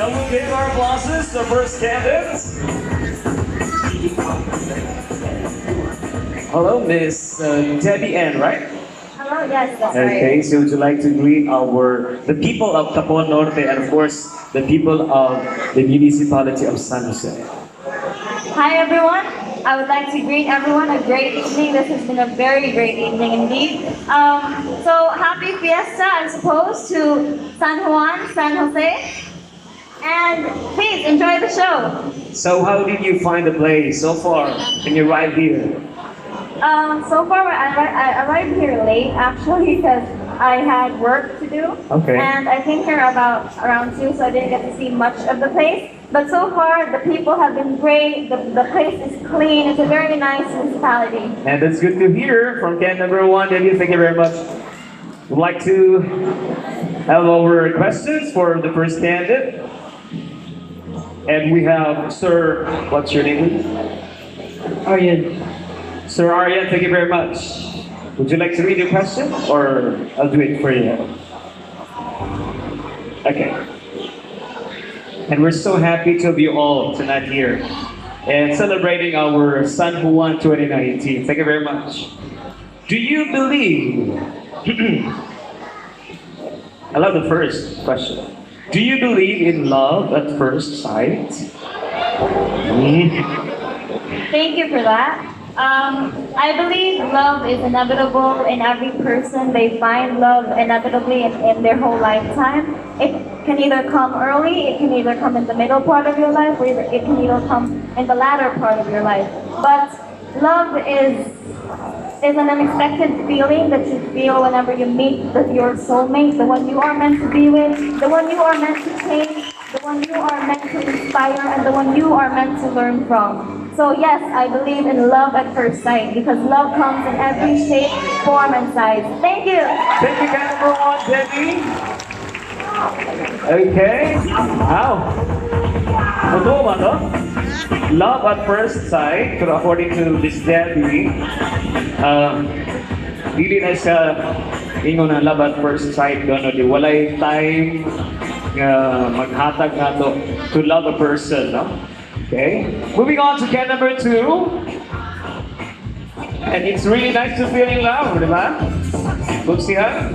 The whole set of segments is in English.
Shall we give our applauses to first candidates? Hello, Miss Debbie Ann, right? Hello, yes, that's Okay, right. so would you like to greet the people of Capon Norte and of course the people of the municipality of San Jose? Hi, everyone. I would like to greet everyone a great evening. This has been a very great evening indeed. So happy fiesta, I suppose, to San Juan, San Jose. And please enjoy the show. So how did you find the place so far when you arrived here? So far, I arrived here late actually because I had work to do. Okay. And I came here about around 2, so I didn't get to see much of the place. But so far, the people have been great. The place is clean. It's a very nice municipality. And that's good to hear from candidate number 1. Debbie, thank you very much. Would like to have our questions for the first candidate. And we have Sir, what's your name? Aryan. Sir Aryan, thank you very much. Would you like to read your question or I'll do it for you? Okay. And we're so happy to be all tonight here and celebrating our San Juan 2019. Thank you very much. Do you believe? I love the first question. Do you believe in love at first sight? Thank you for that. I believe love is inevitable in every person. They find love inevitably in their whole lifetime. It can either come early, it can either come in the middle part of your life, or it can either come in the latter part of your life. But love is an unexpected feeling that you feel whenever you meet your soulmate, the one you are meant to be with, the one you are meant to change, the one you are meant to inspire, and the one you are meant to learn from. So yes, I believe in love at first sight because love comes in every shape, form, and size. Thank you. Thank you, candidate number 1, Debbie. Okay. Wow. Totoo ba to? Love at first sight, pero according to this Debbie, dili na siya ingon na love at first sight, gano di walay time maghatag nato to love a person, no? Okay. Moving on to candidate number 2. And it's really nice to feel in love, di ba? Bugsihan?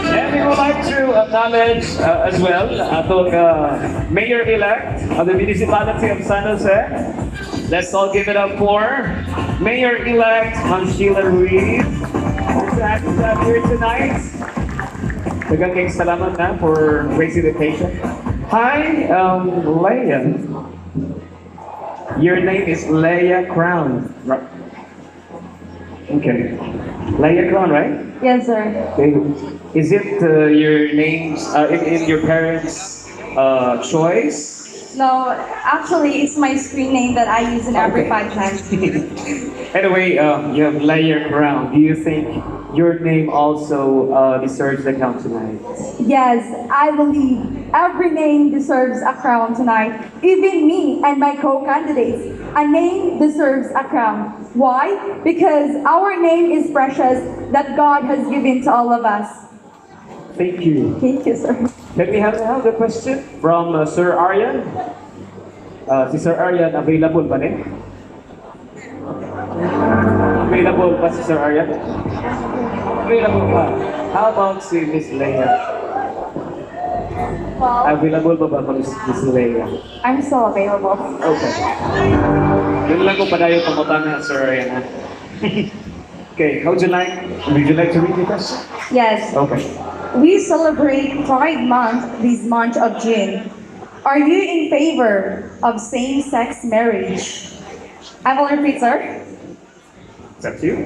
And we would like to acknowledge as well atong Mayor-elect of the municipality of San Jose. Let's all give it up for Mayor-elect Ma'am Sheila Ruiz. Who's here tonight. Daghang kayong salamat na for raising the occasion. Hi, Leia. Your name is Leia Crown. Right. Okay. Leia Crown, right? Yes, sir. Okay. Is it your name's in your parents' choice? No, actually, it's my screen name that I use in every Okay. podcast. Anyway, you have Leia Crown. Do you think your name also deserves the count tonight? Yes, I believe every name deserves a crown tonight. Even me and my co-candidates. A name deserves a crown. Why? Because our name is precious that God has given to all of us. Thank you. Thank you, sir. Can we have the question from Sir Aryan? Si Sir Aryan, available ba rin? Available pa si Sir Aryan? Available pa. How about si Miss Leia? Well, Available ba Miss Leia? I'm still available. Okay. Yun lang kung padayo pamutangan, Sir Aryan. Ha? Okay, would you like to read the question? Yes. Okay. We celebrate Pride Month this month of June. Are you in favor of same-sex marriage? I will repeat, sir. It's up to you.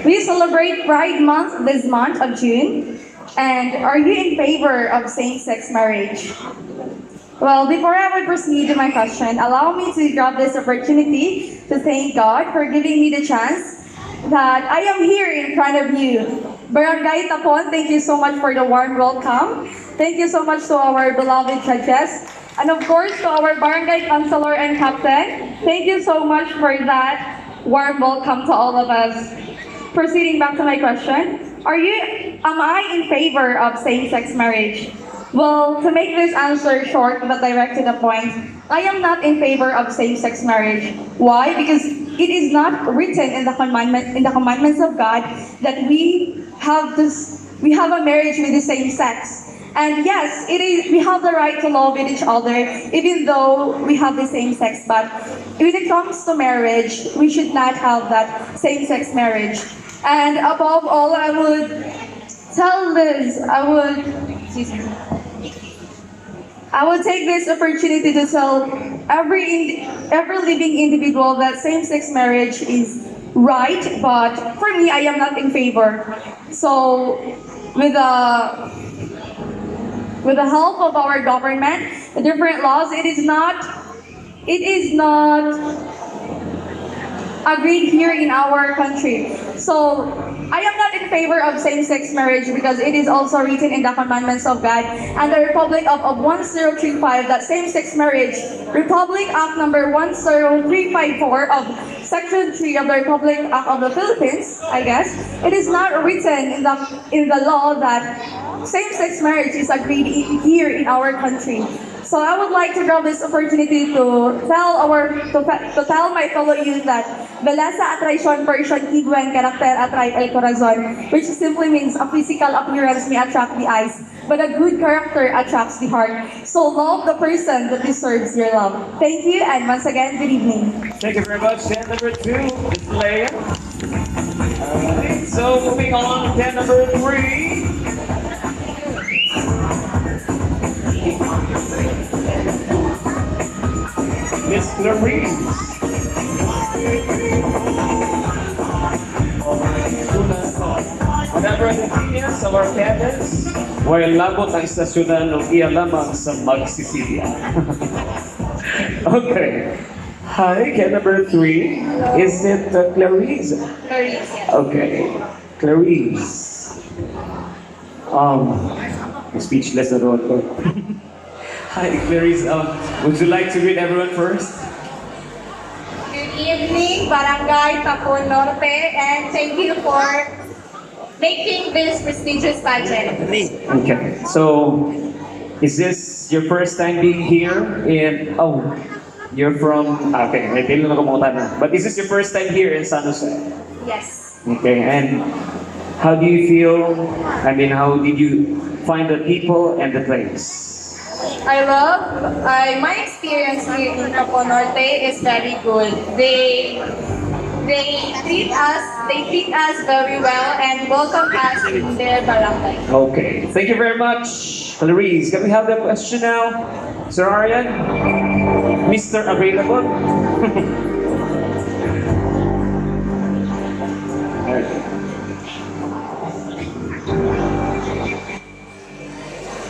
We celebrate Pride Month this month of June. And are you in favor of same-sex marriage? Well, before I would proceed to my question, allow me to grab this opportunity to thank God for giving me the chance that I am here in front of you. Barangay Tapon, thank you so much for the warm welcome. Thank you so much to our beloved judges. And of course, to our barangay councilor and captain, thank you so much for that warm welcome to all of us. Proceeding back to my question, Am I in favor of same-sex marriage? Well, to make this answer short but direct to the point, I am not in favor of same-sex marriage. Why? Because it is not written in the commandments of God that we have a marriage with the same sex. And yes, it is. We have the right to love with each other, even though we have the same sex. But when it comes to marriage, we should not have that same-sex marriage. And above all, I would tell this. I would take this opportunity to tell every living individual that same-sex marriage is right, but for me, I am not in favor. So, with the help of our government, the different laws, it is not agreed here in our country. So I am not in favor of same-sex marriage because it is also written in the commandments of God and the Republic of 1035 that same-sex marriage, Republic Act number 10354 of Section 3 of the Republic Act of the Philippines, I guess, it is not written in the law that same-sex marriage is agreed here in our country. So I would like to grab this opportunity to tell my fellow youth that beleza atraisyon person tigwen karakter atray el corazon, which simply means a physical appearance may attract the eyes, but a good character attracts the heart. So love the person that deserves your love. Thank you, and once again, good evening. Thank you very much. Stand number 2, Ms. Leia. Alright, so moving on, stand number 3. Miss Clarice. Whenever the genius of our campus, while labot ang istasyonan ng iya lamang sa Magsisilya. Okay. Hi, cat number 3. Is it Clarice? Clarice, yes. Okay. Clarice. Speechless na road ko. Hi, Clarice. Would you like to greet everyone first? Good evening, Barangay Tapon Norte, and thank you for making this prestigious pageant. Okay. So, is this your first time being here in... Oh, you're from... Okay, may pili na kumutan na. But is this your first time here in San Jose? Yes. Okay, and how do you feel? I mean, how did you find the people and the place? My experience here in Tapon Norte is very good. They treat us very well and welcome us in their barangay. Okay, thank you very much, Clarice. Can we have the question now? Sir Aryan? Mr. Available?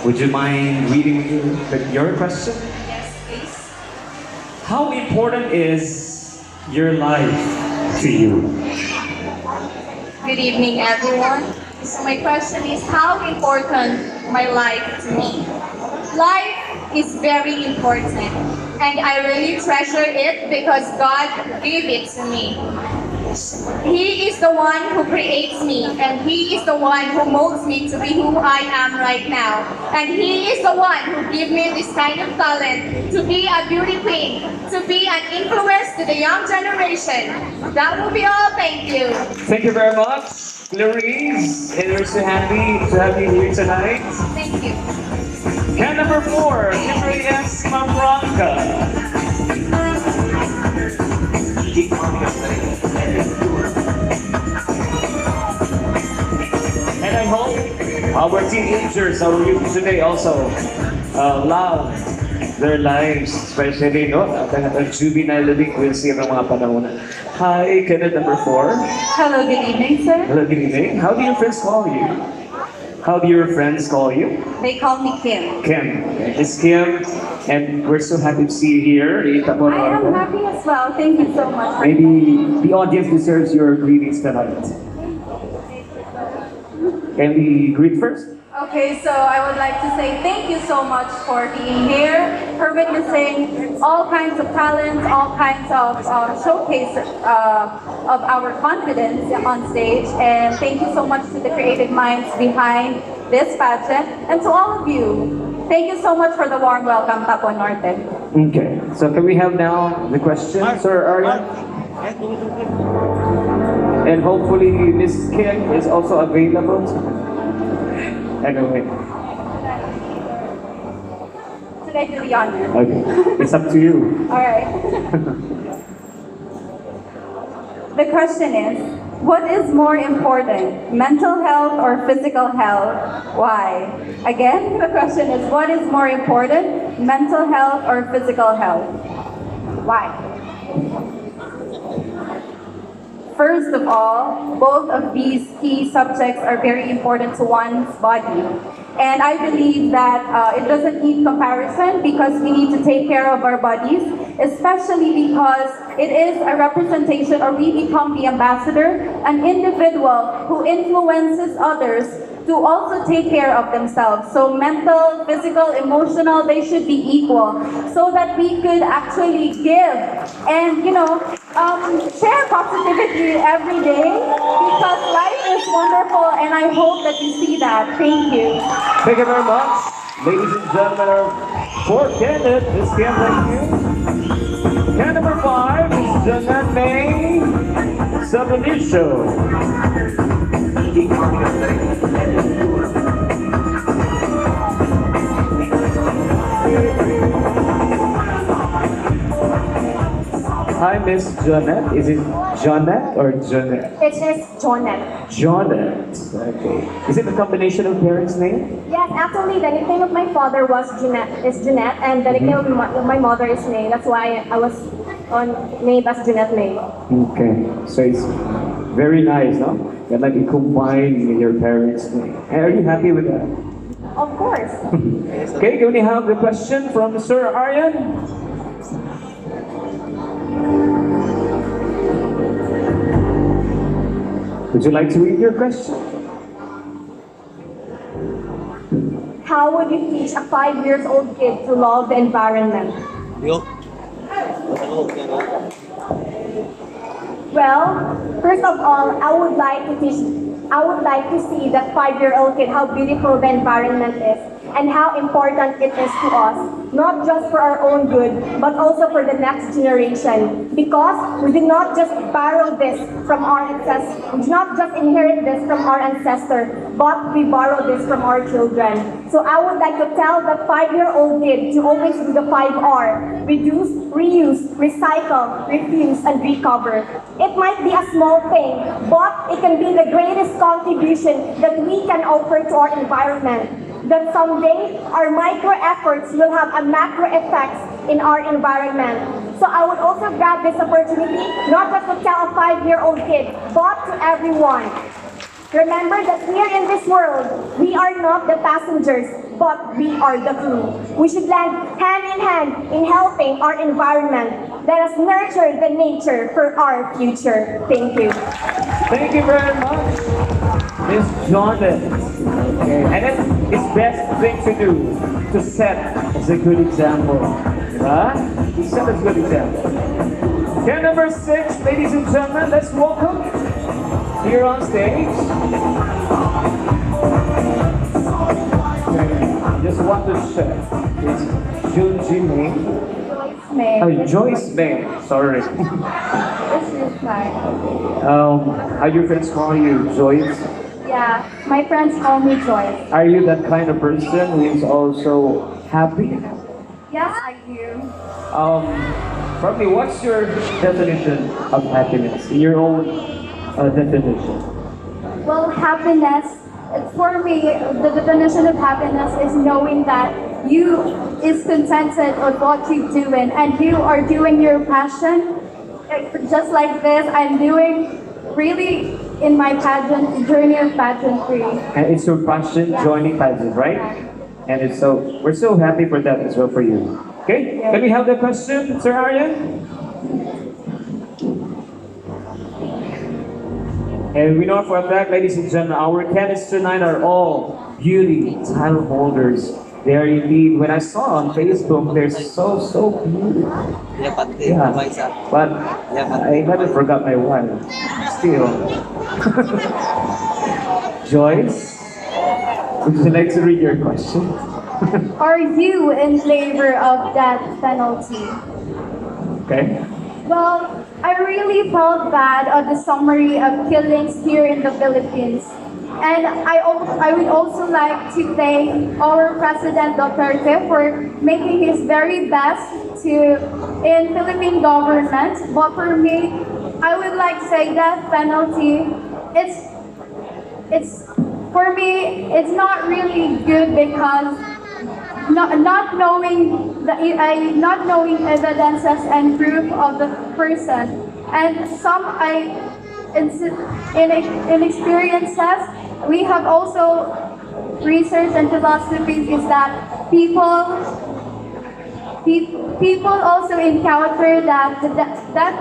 Would you mind reading your question? Yes, please. How important is your life to you? Good evening, everyone. So my question is, how important my life to me? Life is very important, and I really treasure it because God gave it to me. He is the one who creates me, and He is the one who molds me to be who I am right now. And He is the one who gave me this kind of talent to be a beauty queen, to be an influence to the young generation. That will be all. Thank you. Thank you very much, Clarice. And we're so happy to have you here tonight. Thank you. Cat number 4, Kimberly S. Mambranca. And I hope our teenagers, our youth today also love their lives, especially ang juvenile delinquency ng mga panahon. Hi, Kenneth number 4. Hello, good evening, sir. Hello, good evening. How do your friends call you? How do your friends call you? They call me Kim. Kim. Okay. It's Kim, and we're so happy to see you here in Tapon I am Norte. happy as well. Thank you so much. Maybe the audience deserves your greetings tonight. Can we greet first? Okay, so I would like to say thank you so much for being here, for witnessing all kinds of talents, all kinds of showcase of our confidence on stage. And thank you so much to the creative minds behind this pageant. And to all of you, thank you so much for the warm welcome, Tapo Norte. Okay, so can we have now the question, Sir Aryan? And hopefully Miss Kim is also available. Anyway, Should I do the honor? okay, it's up to you. All right. The question is, what is more important, mental health or physical health? Why? Again, the question is, what is more important, mental health or physical health? Why? First of all, both of these key subjects are very important to one's body. And I believe that it doesn't need comparison because we need to take care of our bodies, especially because it is a representation, or we become the ambassador, an individual who influences others to also take care of themselves. So mental, physical, emotional, they should be equal so that we could actually give and, share positivity every day because life is wonderful and I hope that you see that. Thank you. Thank you very much. Ladies and gentlemen, our fourth candidate is Kim, thank you. Candidate number 5 is Janet May Sabanisho. Hi, Miss Janet. Is it Janet or Janet? It is Jonet. Janet. Okay. Is it a combination of parents' name? Yes, actually, the nickname of my father was Jeanette, and the nickname of my mother is May. That's why I was named as Jeanette May. Okay. So it's very nice, no? That like you combine your parents' name. And are you happy with that? Of course. Okay, can we have the question from Sir Aryan? Would you like to read your question? How would you teach a 5-year-old kid to love the environment? Well, first of all, I would like to see that 5-year-old kid how beautiful the environment is and how important it is to us, not just for our own good, but also for the next generation. Because we did not just borrow this from our ancestors, we did not just inherit this from our ancestors, but we borrow this from our children. So I would like to tell the 5-year-old kid to always do the 5R: reduce, reuse, recycle, refuse, and recover. It might be a small thing, but it can be the greatest contribution that we can offer to our environment. That someday our micro efforts will have a macro effects in our environment. So I would also grab this opportunity not just to tell a 5-year-old kid, but to everyone. Remember that here in this world, we are not the passengers, but we are the crew. We should lend hand in hand in helping our environment. Let us nurture the nature for our future. Thank you. Thank you very much, Miss Jordan. Okay, and it's best thing to do to set as a good example. Right? To set as a good example. Candidate number 6, ladies and gentlemen, let's welcome here on stage. Okay, just want to check. It's Junji May. May. Oh, Joyce May. Sorry. This is mine. How your friends call you, Joyce? Yeah, my friends call me Joyce. Are you that kind of person who is also happy? Yes, I do. Probably, what's your definition of happiness? Your own definition. Well, happiness, for me, the definition of happiness is knowing that you is contented with what you're doing and you are doing your passion. Just like this, I'm doing really in my pageant, journey of pageantry. And it's your passion, joining pageant, right? And it's we're so happy for that as well for you. Okay, can we have the question, Sir Aryan? And we know for a fact, ladies and gentlemen, our candidates tonight are all beauty title holders. They are indeed, when I saw on Facebook, they're so beautiful. Yeah, but I haven't forgot my one. Still. Joyce, would you like to read your question? Are you in favor of death penalty? Okay. Well, I really felt bad on the summary of killings here in the Philippines. And I would also like to thank our President Duterte for making his very best in Philippine government. But for me, I would like to say death penalty, it's for me, it's not really good because not knowing not knowing evidences and proof of the person, and in experiences we have also research and philosophies is that people also encounter that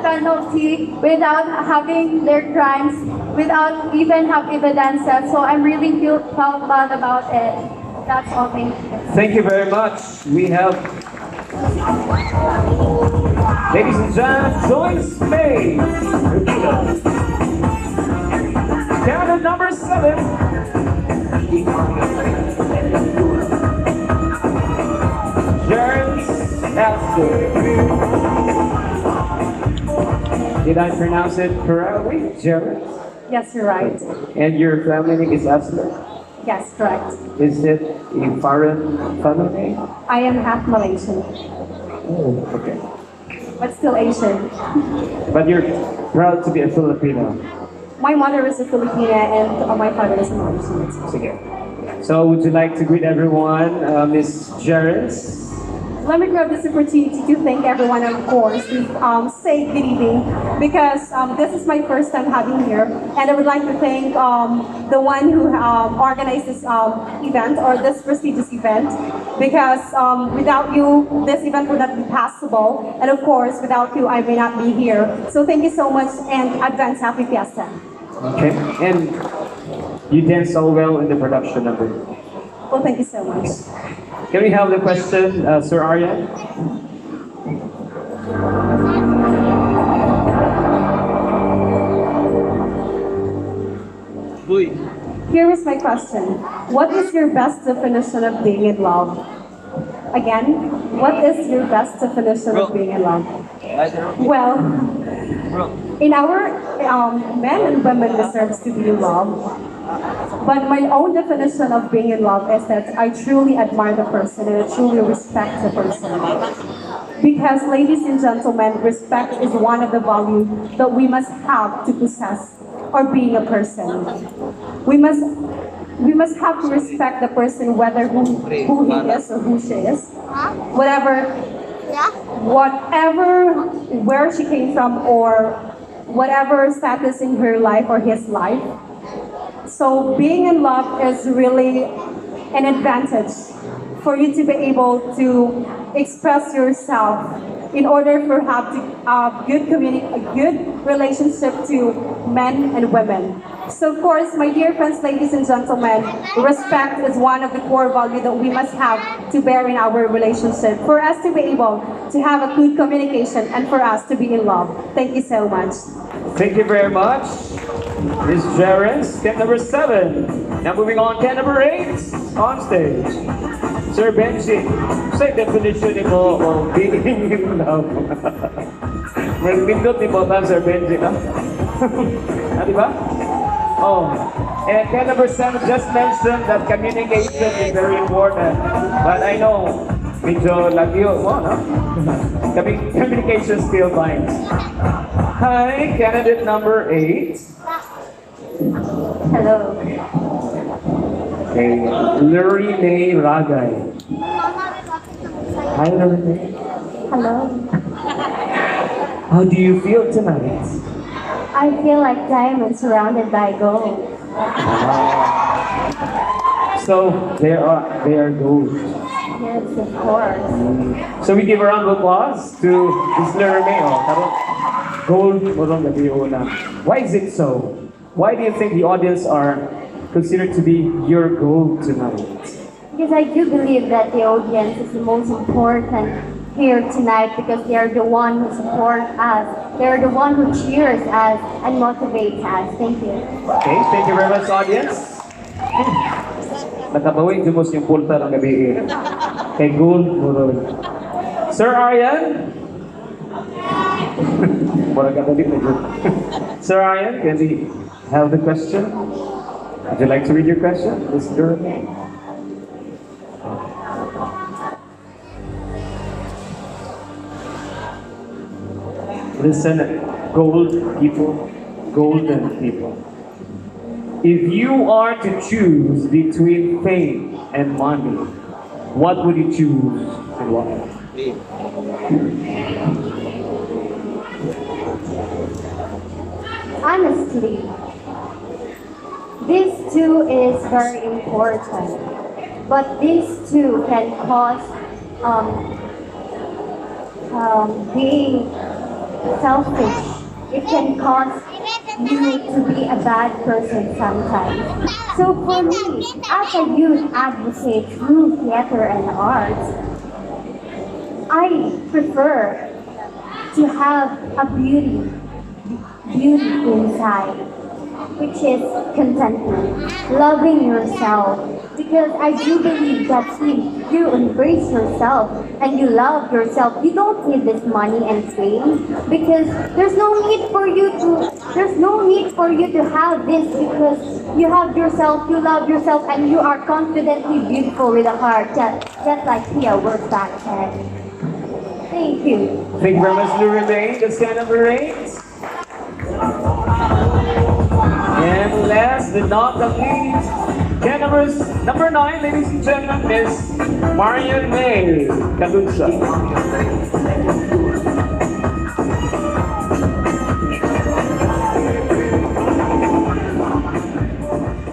penalty without having their crimes, without even have evidences. So I'm really felt bad about it. That's all. Thank you. Thank you very much. We have, ladies and gentlemen, Joyce May. Candidate number 7. James Astor. Did I pronounce it correctly? Jared? Yes, you're right. And your family name is Astor? Yes, correct. Is it a foreign family name? I am half Malaysian, Oh, okay. but still Asian. But you're proud to be a Filipino. My mother is a Filipina and my father is a Malaysian. Sige. So would you like to greet everyone, Miss Jerris? Let me grab this opportunity to thank everyone, of course, to say good evening, because this is my first time having here, and I would like to thank the one who organized this event, or this prestigious event, because without you, this event would not be possible, and of course, without you, I may not be here. So thank you so much, and advance happy fiesta. Okay. And you danced so well in the production of it. Well, thank you so much. Can we have the question, Sir Aryan? Here is my question. What is your best definition of being in love? Again, what is your best definition of being in love? Well, in our men and women deserves to be in love. But my own definition of being in love is that I truly admire the person and I truly respect the person. Because, ladies and gentlemen, respect is one of the values that we must have to possess or being a person. We must have to respect the person, whether who he is or who she is, whatever, where she came from, or whatever status in her life or his life. So being in love is really an advantage for you to be able to express yourself in order for have a good relationship to men and women. So of course, my dear friends, ladies and gentlemen, respect is one of the core values that we must have to bear in our relationship for us to be able to have a good communication and for us to be in love. Thank you so much. Thank you very much, Ms. Jerris. Tent number 7. Now moving on, tent number 8 on stage. Sir Benji, say definition mo of being in love. Magpindot ni Botan, Sir Benji, no? Ah, di ba? Oh. And tent number 7 just mentioned that communication is very important. But I know, medyo lagyo mo, no? Communication still binds. Hi, candidate number 8. Hello. Okay, Lurine Ragay. Hi, Lurine. Hello. How do you feel tonight? I feel like diamonds surrounded by gold. So they are gold. Yes, of course. So we give a round of applause to Ms. Lurine. Gold. Why is it so? Why do you think the audience are consider to be your goal tonight? Because I do believe that the audience is the most important here tonight because they are the one who support us. They are the one who cheers us and motivates us. Thank you. Okay, thank you very much, audience. Nakabawin jumos yung pulta ng gabi. Kay Gold Murol. Sir Aryan? Mura ka na dito. Sir Aryan, can we have the question? Would you like to read your question, Mr. Listen, golden people. If you are to choose between fame and money, what would you choose and why? Honestly, this too is very important. But this too can cause being selfish. It can cause you to be a bad person sometimes. So for me, as a youth advocate through theater and arts, I prefer to have a beauty inside, which is contentment, loving yourself. Because I do believe that if you embrace yourself and you love yourself, you don't need this money and fame because there's no need for you to have this because you have yourself, you love yourself, and you are confidently beautiful with a heart, just like Tia worked back then. Thank you. Thank you very much, Lou Ray. That's kind of great. And last but not the least, number 9, ladies and gentlemen, Miss Marian May Calunsa.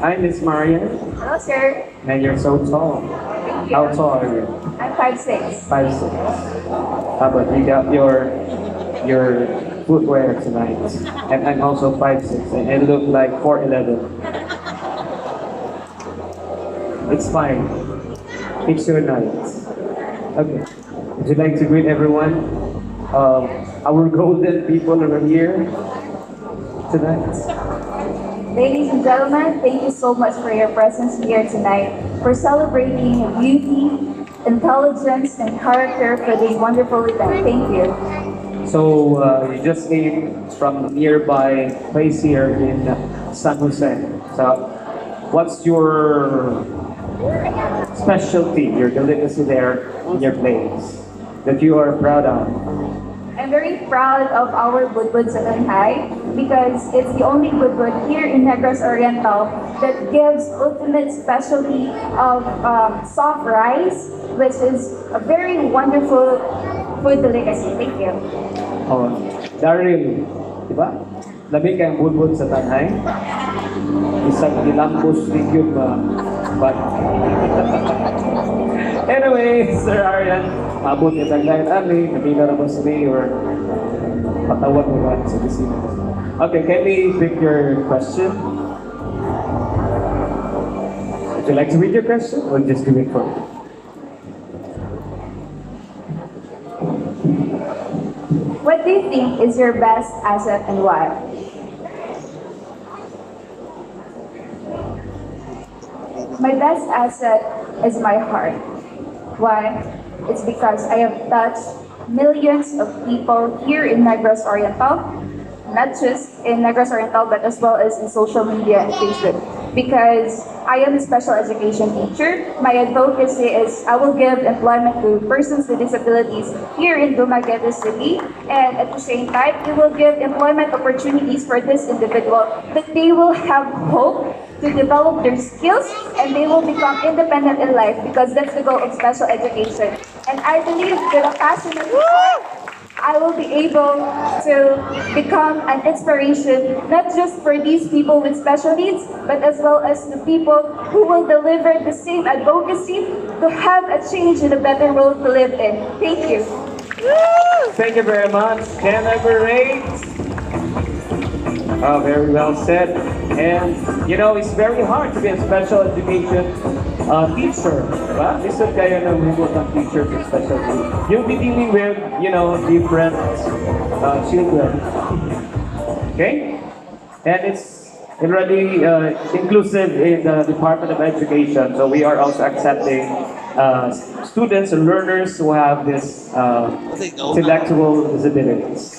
Hi, Miss Marian. Hello, sir. And you're so tall. Thank you. How tall are you? I'm 5'6". 5'6". How about you got your footwear tonight? And I'm also 5'6", and it looked like 4'11". It's fine. It's your night. Okay. Would you like to greet everyone? Our golden people over here tonight. Ladies and gentlemen, thank you so much for your presence here tonight, for celebrating beauty, intelligence, and character for this wonderful event. Thank you. So you just came from a nearby place here in San Jose. So what's your specialty, your delicacy there in your place that you are proud of? I'm very proud of our budbud sa Tanhay because it's the only budbud here in Negros Oriental that gives ultimate specialty of soft rice, which is a very wonderful food delicacy. Thank you. Oh, Daryl, di ba? Labi kayong budbud sa Tanhay. Isang ilambos ligyod ba? But anyway, Sir Aryan, abot yung taglayan ali, nabila na ba si or patawag mo ba sa bisina? Okay, can we pick your question? Would you like to read your question or just do it for me? What do you think is your best asset and why? My best asset is my heart. Why? It's because I have touched millions of people here in Negros Oriental, not just in Negros Oriental, but as well as in social media and Facebook. Because I am a special education teacher, my advocacy is I will give employment to persons with disabilities here in Dumaguete City, and at the same time, it will give employment opportunities for this individual that they will have hope to develop their skills and they will become independent in life because that's the goal of special education. And I believe with a passionate heart, I will be able to become an inspiration not just for these people with special needs, but as well as the people who will deliver the same advocacy to have a change in a better world to live in. Thank you. Thank you very much. Can I rate? Oh, very well said. And it's very hard to be a special education teacher. Diba? Listen kayo ng hugot ng teacher for special education. You'll be dealing with, different children. Okay? And it's already inclusive in the Department of Education. So we are also accepting students and learners who have this intellectual disabilities.